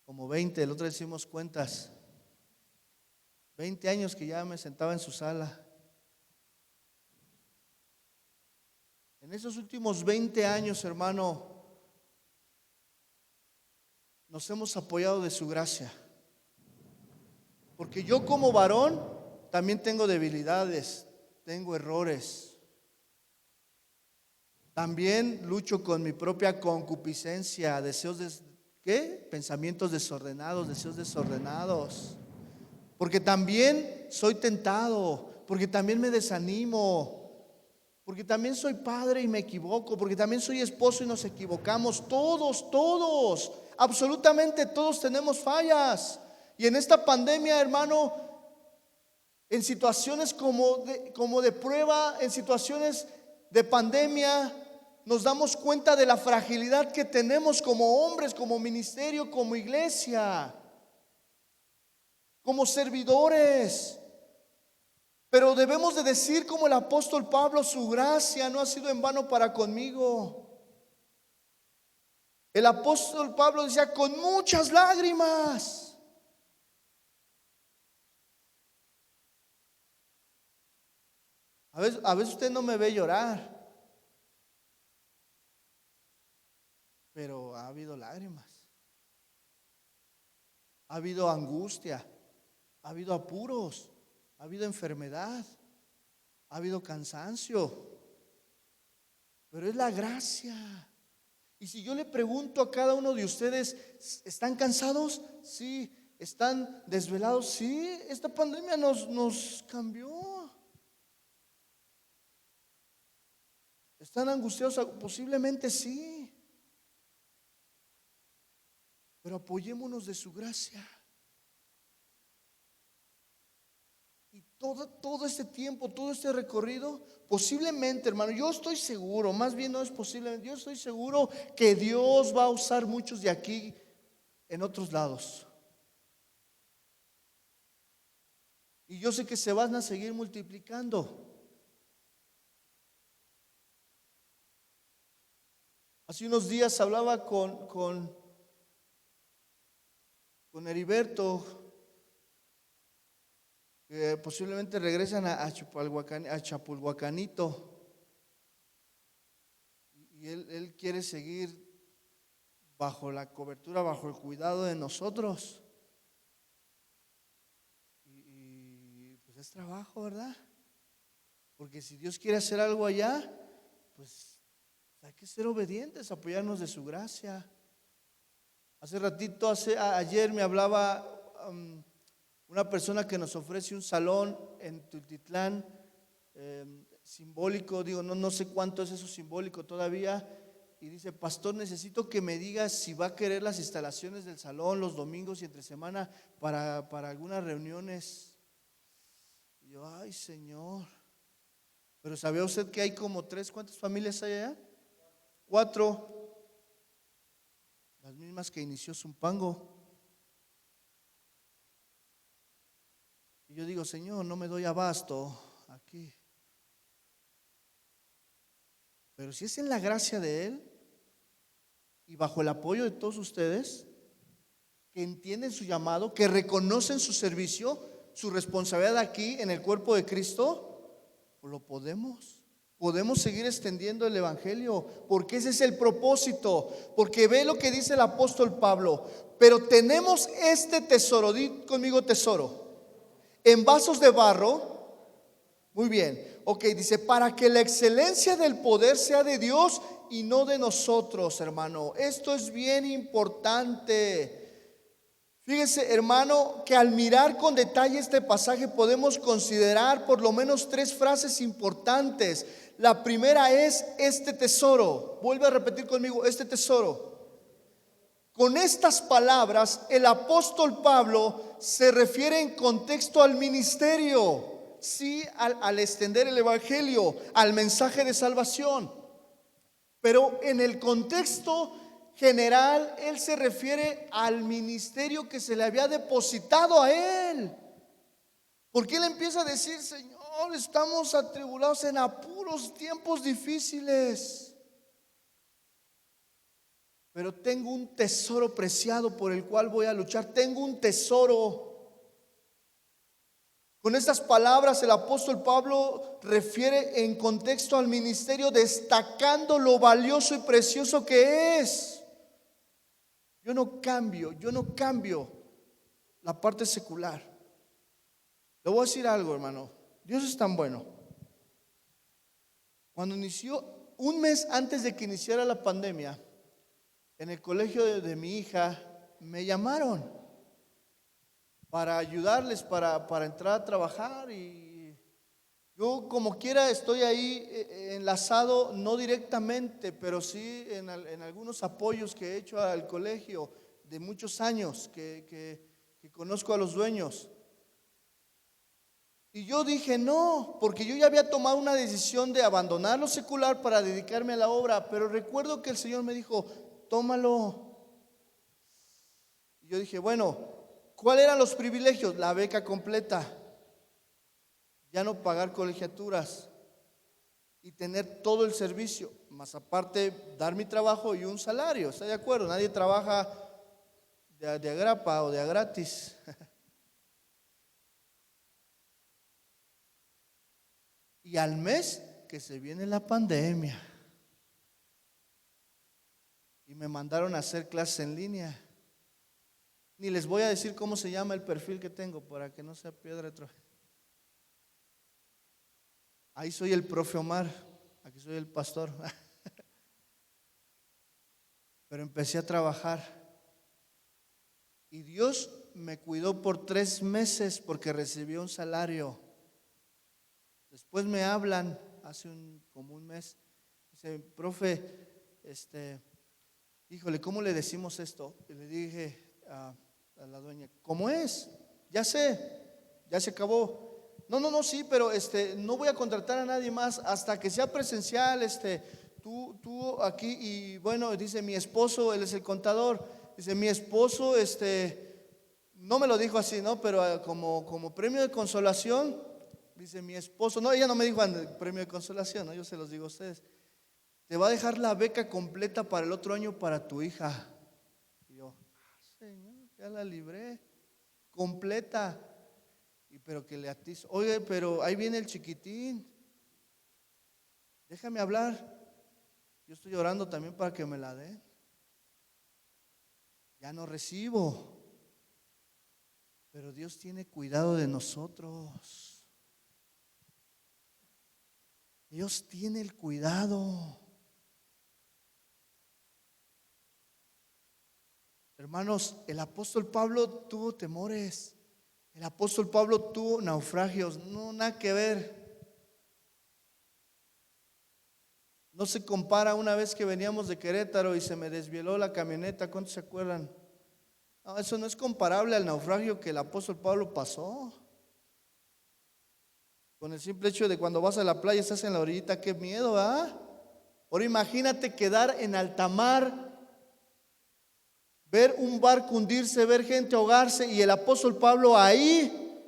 como 20, el otro día hicimos cuentas. 20 años que ya me sentaba en su sala. En esos últimos 20 años, hermano, nos hemos apoyado de su gracia. Porque yo como varón también tengo debilidades, tengo errores. También lucho con mi propia concupiscencia, deseos pensamientos desordenados, deseos desordenados. Porque también soy tentado, porque también me desanimo. porque también soy padre y me equivoco, porque también soy esposo y nos equivocamos. Todos, absolutamente todos tenemos fallas. Y en esta pandemia, hermano, en situaciones como de prueba, en situaciones de pandemia, nos damos cuenta de la fragilidad que tenemos como hombres, como ministerio, como iglesia, como servidores. Pero debemos de decir como el apóstol Pablo: su gracia no ha sido en vano para conmigo. El apóstol Pablo decía: con muchas lágrimas. A veces usted no me ve llorar, pero ha habido lágrimas, ha habido angustia, ha habido apuros, ha habido enfermedad, ha habido cansancio, pero es la gracia. Y si yo le pregunto a cada uno de ustedes: ¿están cansados? Sí. ¿Están desvelados? Sí. Esta pandemia nos cambió. ¿Están angustiados? Posiblemente sí. Pero apoyémonos de su gracia. Y todo este tiempo, todo este recorrido, posiblemente, hermano, yo estoy seguro, más bien no es posiblemente, yo estoy seguro que Dios va a usar muchos de aquí en otros lados. Y yo sé que se van a seguir multiplicando. Hace unos días hablaba con Heriberto, que posiblemente regresan a Chapulhuacanito, y él quiere seguir bajo la cobertura, bajo el cuidado de nosotros. Y pues es trabajo, ¿verdad? Porque si Dios quiere hacer algo allá, pues hay que ser obedientes, apoyarnos de su gracia. Hace ratito, ayer me hablaba una persona que nos ofrece un salón en Tultitlán, simbólico. Digo, no sé cuánto es eso simbólico todavía. Y dice: pastor, necesito que me digas si va a querer las instalaciones del salón los domingos y entre semana para algunas reuniones. Y yo: ay, Señor. Pero ¿sabía usted que hay como 3? ¿Cuántas familias hay allá? 4. Las mismas que inició Zumpango. Y yo digo: Señor, no me doy abasto aquí. Pero si es en la gracia de Él y bajo el apoyo de todos ustedes, que entienden su llamado, que reconocen su servicio, su responsabilidad aquí en el cuerpo de Cristo, pues lo podemos seguir extendiendo el evangelio, porque ese es el propósito. Porque ve lo que dice el apóstol Pablo: pero tenemos este tesoro, di conmigo tesoro, en vasos de barro. Muy bien, ok, dice: para que la excelencia del poder sea de Dios y no de nosotros, hermano. Esto es bien importante. Fíjese, hermano, que al mirar con detalle este pasaje podemos considerar por lo menos 3 frases importantes. La primera es: este tesoro. Vuelve a repetir conmigo: este tesoro. Con estas palabras, el apóstol Pablo se refiere en contexto al ministerio. Sí, al extender el evangelio, al mensaje de salvación. Pero en el contexto general, él se refiere al ministerio que se le había depositado a él. Porque él empieza a decir: Señor, estamos atribulados, en apuros, tiempos difíciles, pero tengo un tesoro preciado por el cual voy a luchar. Tengo un tesoro. Con estas palabras el apóstol Pablo refiere en contexto al ministerio, destacando lo valioso y precioso que es. Yo no cambio la parte secular. Le voy a decir algo, hermano. Dios es tan bueno. Cuando inició, un mes antes de que iniciara la pandemia, en el colegio de mi hija, me llamaron para ayudarles, para entrar a trabajar. Y Yo como quiera estoy ahí enlazado, no directamente, pero sí en algunos apoyos que he hecho al colegio de muchos años, que conozco a los dueños. Y yo dije no, porque yo ya había tomado una decisión de abandonar lo secular para dedicarme a la obra, pero recuerdo que el Señor me dijo, tómalo. Y yo dije, bueno, ¿cuáles eran los privilegios? La beca completa, ya no pagar colegiaturas y tener todo el servicio, más aparte dar mi trabajo y un salario. ¿Está de acuerdo? Nadie trabaja de agrapa o de a gratis. Y al mes que se viene la pandemia y me mandaron a hacer clases en línea. Ni les voy a decir cómo se llama el perfil que tengo para que no sea piedra de tropiezo. Ahí soy el profe Omar, aquí soy el pastor. Pero empecé a trabajar y Dios me cuidó por 3 meses porque recibí un salario. Después me hablan hace como un mes. Dice, profe, híjole, ¿cómo le decimos esto? Y le dije a la dueña, ¿cómo es? Ya sé, ya se acabó. No, sí, pero no voy a contratar a nadie más hasta que sea presencial, tú aquí. Y bueno, dice mi esposo, él es el contador, dice mi esposo, no me lo dijo así, ¿no? Pero como premio de consolación, dice mi esposo, no, ella no me dijo premio de consolación, ¿no? Yo se los digo a ustedes, te va a dejar la beca completa para el otro año para tu hija. Y yo, Señor, ya la libré, completa. Y pero que le atizo, oye, pero ahí viene el chiquitín, déjame hablar, yo estoy orando también para que me la den. Ya no recibo, pero Dios tiene cuidado de nosotros. Dios tiene el cuidado. Hermanos, el apóstol Pablo tuvo temores. El apóstol Pablo tuvo naufragios. No, nada que ver. No se compara una vez que veníamos de Querétaro y se me desvieló la camioneta. ¿Cuántos se acuerdan? No, eso no es comparable al naufragio que el apóstol Pablo pasó. Con el simple hecho de cuando vas a la playa, estás en la orillita, qué miedo, ¿ah? Ahora imagínate quedar en alta mar, ver un barco hundirse, ver gente ahogarse y el apóstol Pablo ahí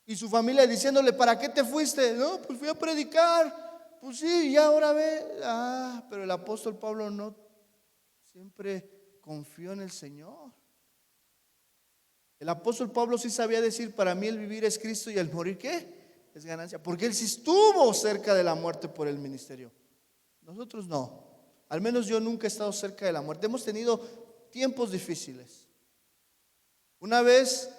y su familia diciéndole, ¿para qué te fuiste? No, pues fui a predicar. Pues sí, ya ahora ve. Pero el apóstol Pablo no, siempre confió en el Señor. El apóstol Pablo sí sabía decir, para mí el vivir es Cristo y el morir, ¿qué? Es ganancia. Porque él sí estuvo cerca de la muerte por el ministerio. Nosotros no. Al menos yo nunca he estado cerca de la muerte. Hemos tenido tiempos difíciles. Una vez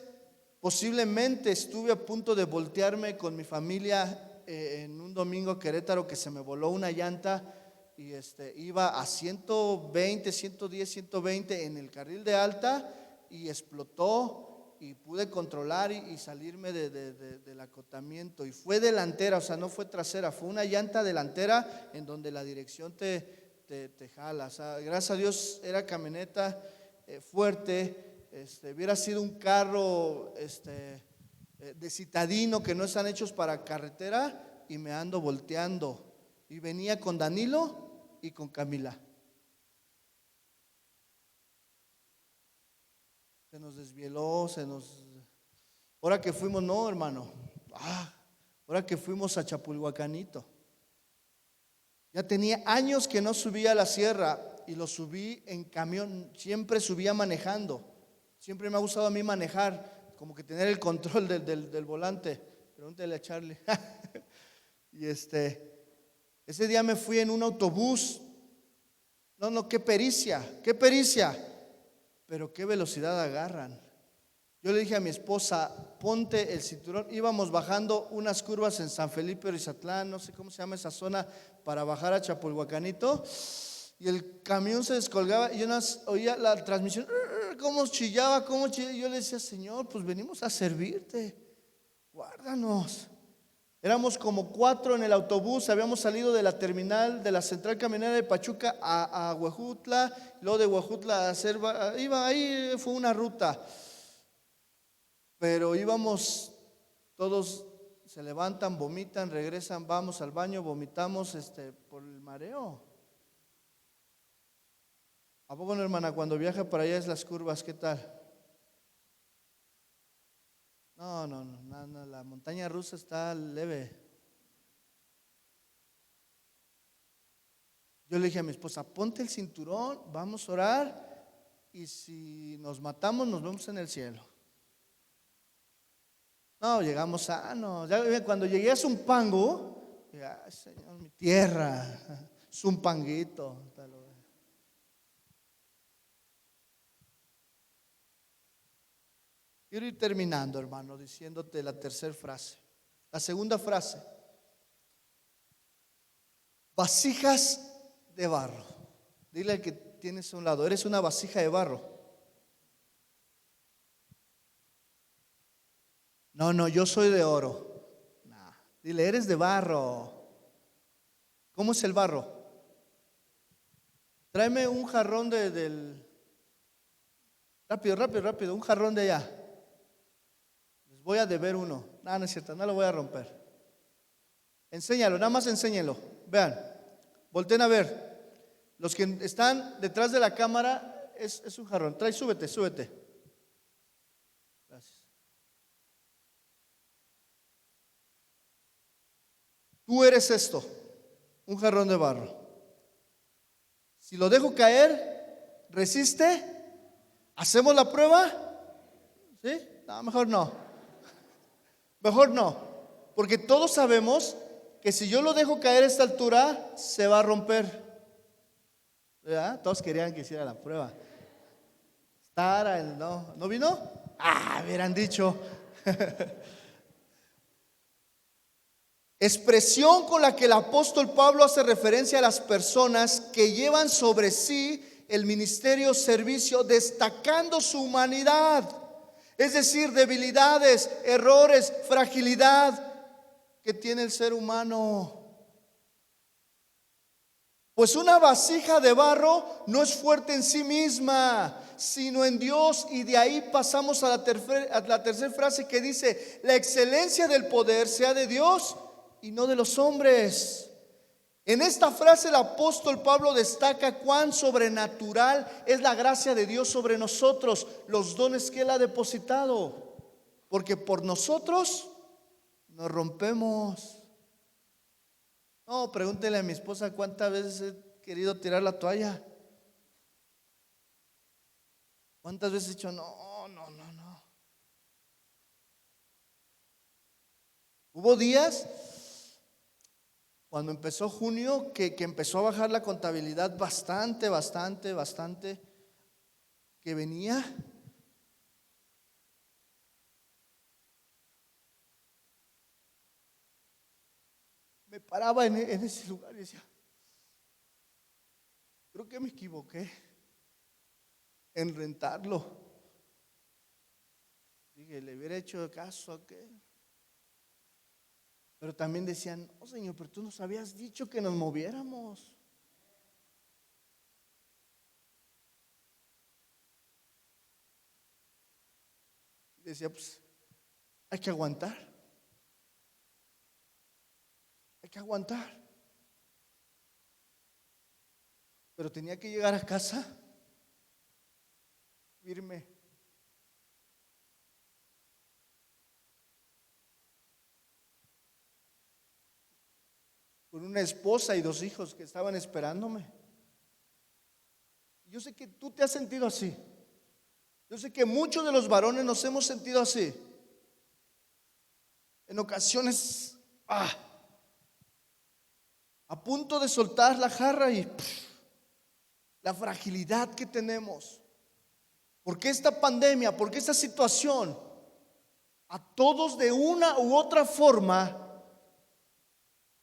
posiblemente estuve a punto de voltearme con mi familia en un domingo a Querétaro, que se me voló una llanta y iba a 120, 110, 120 en el carril de alta y explotó y pude controlar y salirme del acotamiento. Y fue delantera, o sea, no fue trasera, fue una llanta delantera en donde la dirección te jala. O sea, gracias a Dios era camioneta fuerte. Hubiera sido un carro de citadino que no están hechos para carretera y me ando volteando. Y venía con Danilo y con Camila. Se nos desvieló, ahora que fuimos, no hermano, ahora que fuimos a Chapulhuacanito. Ya tenía años que no subía a la sierra y lo subí en camión, siempre subía manejando. Siempre me ha gustado a mí manejar, como que tener el control del volante. Pregúntale a Charlie. Y ese día me fui en un autobús. No, qué pericia. Pero qué velocidad agarran. Yo le dije a mi esposa, ponte el cinturón. Íbamos bajando unas curvas en San Felipe Orizatlán, no sé cómo se llama esa zona, para bajar a Chapulhuacanito. Y el camión se descolgaba y yo oía la transmisión, cómo chillaba. Yo le decía, Señor, pues venimos a servirte, guárdanos. Éramos como 4 en el autobús, habíamos salido de la terminal de la central camionera de Pachuca a Huejutla, luego de Huejutla a hacer, ahí fue una ruta, pero íbamos todos, se levantan, vomitan, regresan, vamos al baño, vomitamos por el mareo. ¿A poco no, hermana? Cuando viaja para allá es las curvas, ¿qué tal? No, la montaña rusa está leve. Yo le dije a mi esposa, ponte el cinturón, vamos a orar y si nos matamos nos vemos en el cielo. No, llegamos sanos. Ya cuando llegué a Zumpango, dije, ay, Señor, mi tierra, Zumpanguito. Quiero ir terminando, hermano, diciéndote la tercera frase. La segunda frase: vasijas de barro. Dile al que tienes a un lado, eres una vasija de barro. No, yo soy de oro. Nah. Dile, eres de barro. ¿Cómo es el barro? Tráeme un jarrón del... Rápido, un jarrón de allá. Les voy a deber uno. No es cierto, no lo voy a romper. Enséñalo, nada más enséñenlo. Vean, volteen a ver. Los que están detrás de la cámara, es un jarrón. Trae, súbete. Gracias. Tú eres esto, un jarrón de barro. Si lo dejo caer, resiste. ¿Hacemos la prueba? ¿Sí? No, mejor no. Mejor no. Porque todos sabemos que si yo lo dejo caer a esta altura, se va a romper. ¿Verdad? Todos querían que hiciera la prueba. ¿No vino? Hubieran dicho. Expresión con la que el apóstol Pablo hace referencia a las personas que llevan sobre sí el ministerio servicio, destacando su humanidad, es decir, debilidades, errores, fragilidad que tiene el ser humano. Pues una vasija de barro no es fuerte en sí misma, sino en Dios. Y de ahí pasamos a la tercera frase que dice: la excelencia del poder sea de Dios y no de los hombres. En esta frase el apóstol Pablo destaca cuán sobrenatural es la gracia de Dios sobre nosotros, los dones que Él ha depositado, porque por nosotros nos rompemos. No, pregúntele a mi esposa cuántas veces he querido tirar la toalla. ¿Cuántas veces he dicho no? Hubo días cuando empezó junio que empezó a bajar la contabilidad bastante, que venía. Me paraba en ese lugar y decía, creo que me equivoqué en rentarlo. Dije, le hubiera hecho caso a aquel. Pero también decían, no, Señor, pero tú nos habías dicho que nos moviéramos. Y decía, pues hay que aguantar. Pero tenía que llegar a casa firme. Con una esposa y 2 hijos que estaban esperándome. Yo sé que tú te has sentido así. Yo sé que muchos de los varones nos hemos sentido así. En ocasiones, a punto de soltar la jarra y la fragilidad que tenemos. Porque esta pandemia, porque esta situación, a todos de una u otra forma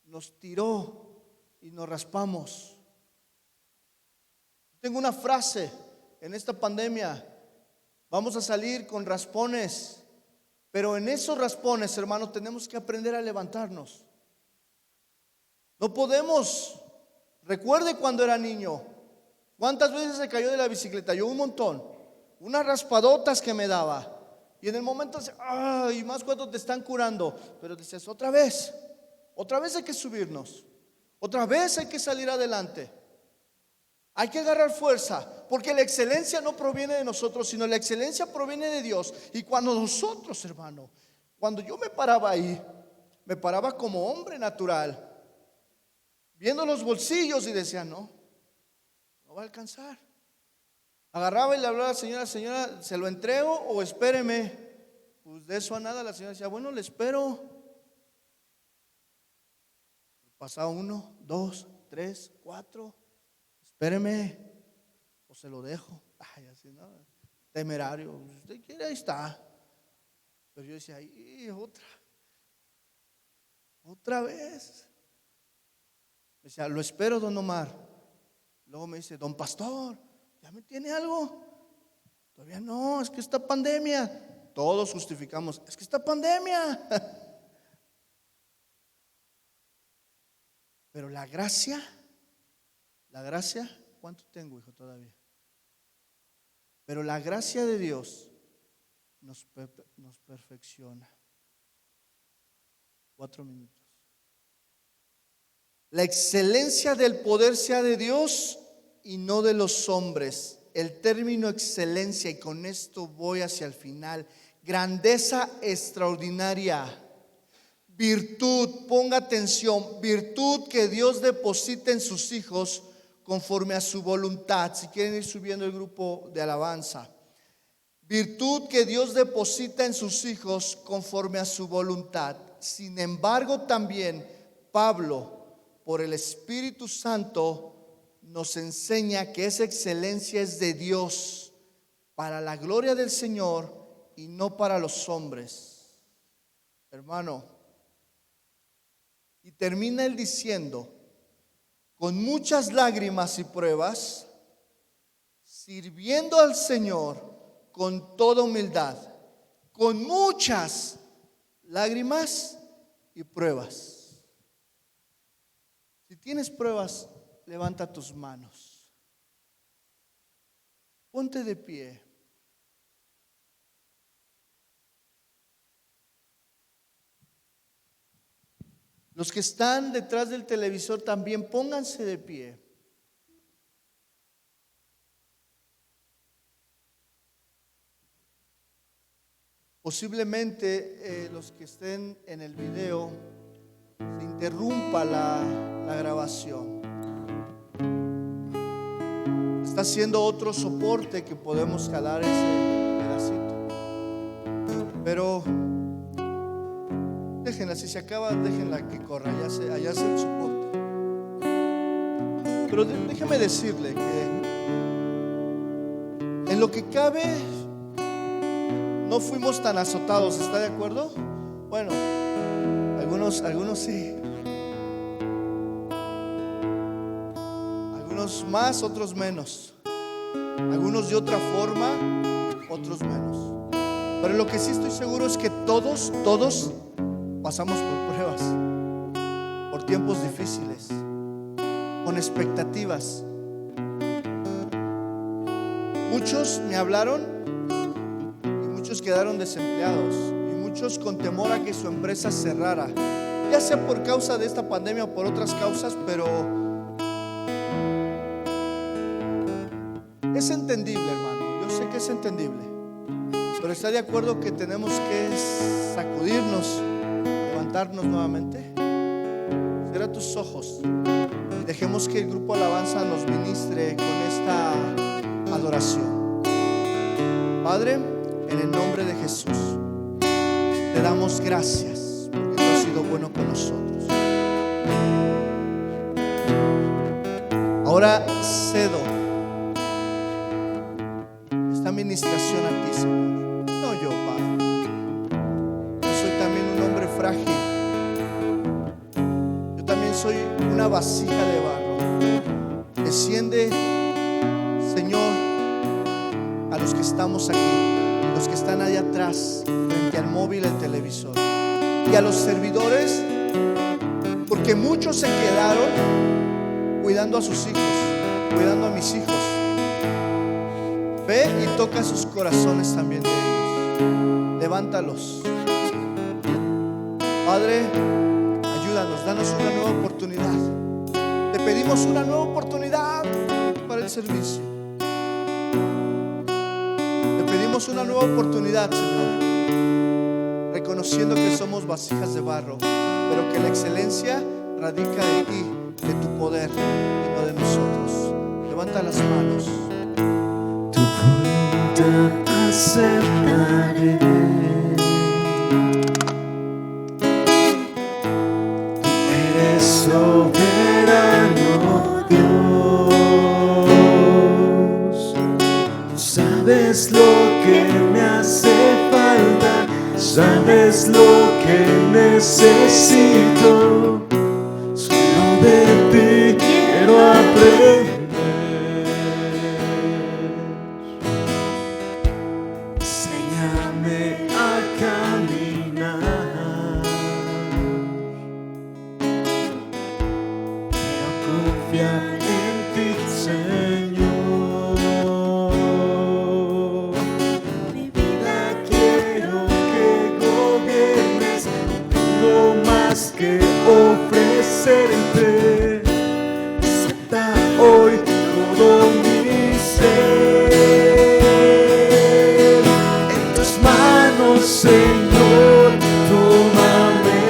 nos tiró y nos raspamos. Tengo una frase en esta pandemia: vamos a salir con raspones, Pero en esos raspones, hermano, tenemos que aprender a levantarnos. No podemos. Recuerde cuando era niño, ¿cuántas veces se cayó de la bicicleta? Yo un montón. Unas raspadotas que me daba. Y en el momento, y más cuando te están curando. Pero dices, otra vez hay que subirnos. Otra vez hay que salir adelante. Hay que agarrar fuerza, porque la excelencia no proviene de nosotros, sino la excelencia proviene de Dios. Y cuando nosotros, hermano, cuando yo me paraba ahí, me paraba como hombre natural, viendo los bolsillos y decía, no va a alcanzar. Agarraba y le hablaba a la señora, ¿se lo entrego o espéreme? Pues de eso a nada. La señora decía, bueno, le espero. Pasaba 1, 2, 3, 4. Espéreme, o se lo dejo. Ay, así, ¿no? Temerario. Si usted quiere, ahí está. Pero yo decía, ay, otra vez. Me decía, lo espero, don Omar. Luego me dice, don Pastor, ¿ya me tiene algo? Todavía no, es que esta pandemia. Todos justificamos, es que esta pandemia. Pero la gracia, ¿cuánto tengo, hijo, todavía? Pero la gracia de Dios nos perfecciona. 4 minutos. La excelencia del poder sea de Dios y no de los hombres. El término excelencia, y con esto voy hacia el final, grandeza extraordinaria. Virtud, ponga atención, virtud que Dios deposita en sus hijos conforme a su voluntad. Si quieren ir subiendo el grupo de alabanza. Virtud que Dios deposita en sus hijos conforme a su voluntad. Sin embargo, también Pablo, por el Espíritu Santo, nos enseña que esa excelencia es de Dios para la gloria del Señor y no para los hombres. Hermano, y termina él diciendo, con muchas lágrimas y pruebas, sirviendo al Señor con toda humildad, con muchas lágrimas y pruebas. Si tienes pruebas, levanta tus manos. Ponte de pie. Los que están detrás del televisor también pónganse de pie. Posiblemente los que estén en el video se interrumpa la grabación. Está haciendo otro soporte que podemos jalar ese pedacito. Pero déjenla, si se acaba, déjenla que corra, allá hace el soporte. Pero déjeme decirle que en lo que cabe no fuimos tan azotados, ¿está de acuerdo? Bueno, algunos sí. Algunos más, otros menos. Algunos de otra forma, otros menos. Pero lo que sí estoy seguro es que todos pasamos por pruebas, por tiempos difíciles, con expectativas. Muchos me hablaron y muchos quedaron desempleados, y muchos con temor a que su empresa cerrara, ya sea por causa de esta pandemia o por otras causas, pero es entendible, hermano. Yo sé que es entendible, pero está de acuerdo que tenemos que sacudirnos, levantarnos nuevamente. Cierra tus ojos y dejemos que el grupo Alabanza nos ministre con esta adoración. Padre, en el nombre de Jesús, te damos gracias porque tú has sido bueno con nosotros. Ahora cedo esta administración a ti, Señor. No yo, Padre. Yo soy también un hombre frágil. Yo también soy una vasija de barro. Desciende, Señor, a los que estamos aquí, los que están allá atrás, frente y al móvil el televisor. Y a los servidores, porque muchos se quedaron cuidando a sus hijos, cuidando a mis hijos. Ve y toca sus corazones también de ellos. Levántalos. Padre, ayúdanos, danos una nueva oportunidad. Te pedimos una nueva oportunidad para el servicio. Te pedimos una nueva oportunidad, Señor, reconociendo que somos vasijas de barro, pero que la excelencia radica de ti, de tu poder y no de nosotros. Levanta las manos. Tu voluntad aceptaré. Tú eres soberano Dios. Tú sabes lo que me hace falta, sabes lo que necesito. Solo de ti quiero aprender. Enséñame a caminar. Quiero confiar en ti, Señor. Mi vida quiero que gobiernes. No más que ofrecerte. Acepta hoy todo mi ser. En tus manos, Señor, tómame.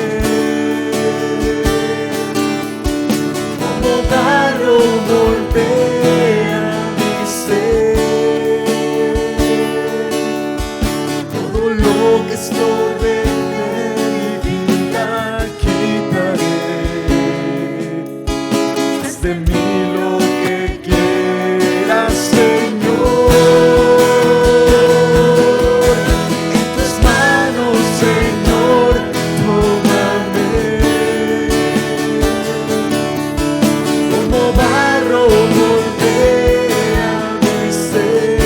Como barro moldea mi ser. Todo lo que estorbe de mi vida quitaré. Haz de mí lo que quieras, Señor. En tus manos, Señor, tómame. Como barro moldea mi ser.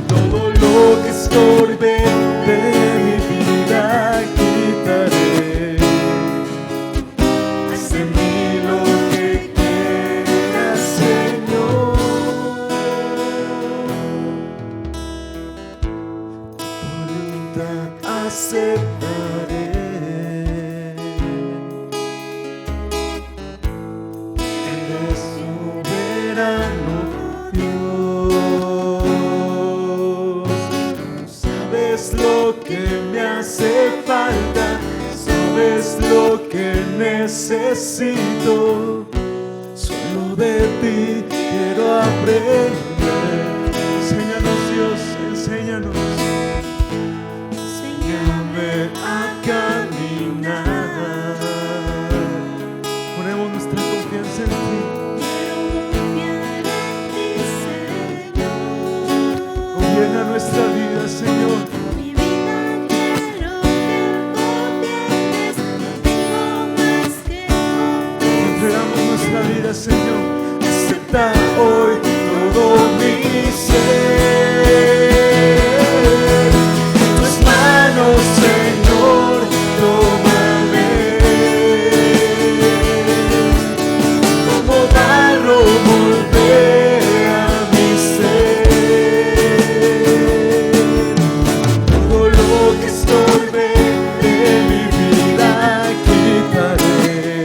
Todo lo que estorbe de mi vida quitaré. Haz de mí lo que quieras, Señor. Tu voluntad aceptaré. Eres soberano Dios. Sabes lo que me hace falta, sabes lo que necesito. Solo de ti quiero aprender. Enséñanos, Dios, enséñanos. Enséñame a caminar. Ponemos nuestra confianza en ti. Gobierna nuestra vida, Señor. Mi vida quiero que gobiernes, no tengo más que Entregamos nuestra ofrecer. vida, Señor. Acepta hoy todo mi ser. En tus manos, Señor, tómame. Como barro moldea mi ser. Todo lo que estorbe de mi vida quitaré.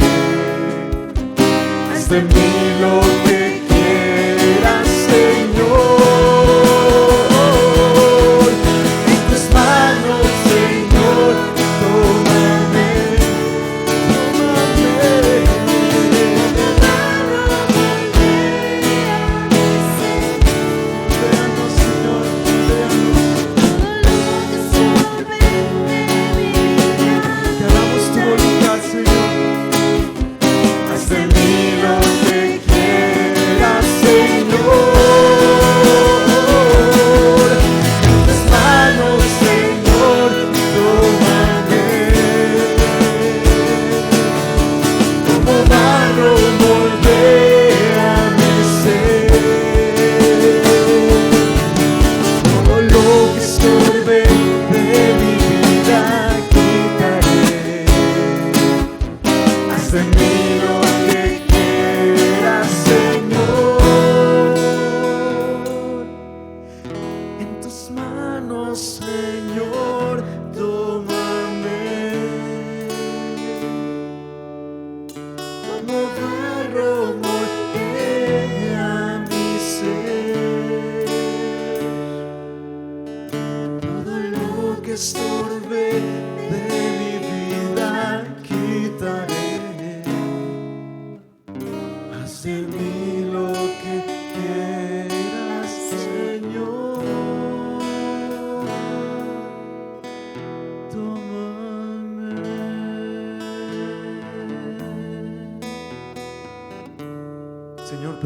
Haz de mí lo que quieras, Señor. En tus manos, Señor, tómame. Tómame. Véanos, Señor, véanos. Que hagamos tu voluntad, Señor. Haz de mí lo que quieras.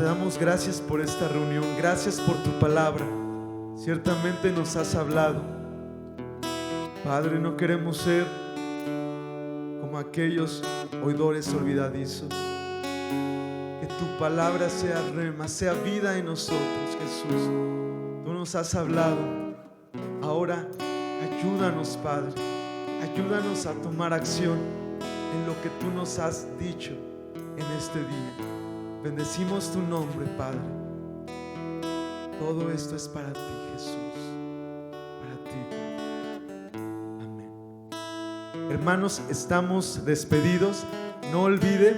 damos gracias por esta reunión, gracias por tu palabra. Ciertamente nos has hablado. Padre, no queremos ser como aquellos oidores olvidadizos. Que tu palabra sea rema, sea vida en nosotros, Jesús. Tú nos has hablado. Ahora ayúdanos, Padre. Ayúdanos a tomar acción en lo que tú nos has dicho en este día. Bendecimos tu nombre, Padre. Todo esto es para ti, Jesús. Para ti. Amén. Hermanos, estamos despedidos. No olvide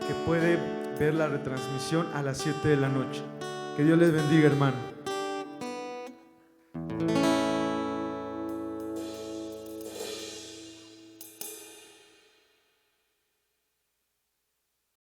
que puede ver la retransmisión a las 7 de la noche. Que Dios les bendiga, hermano.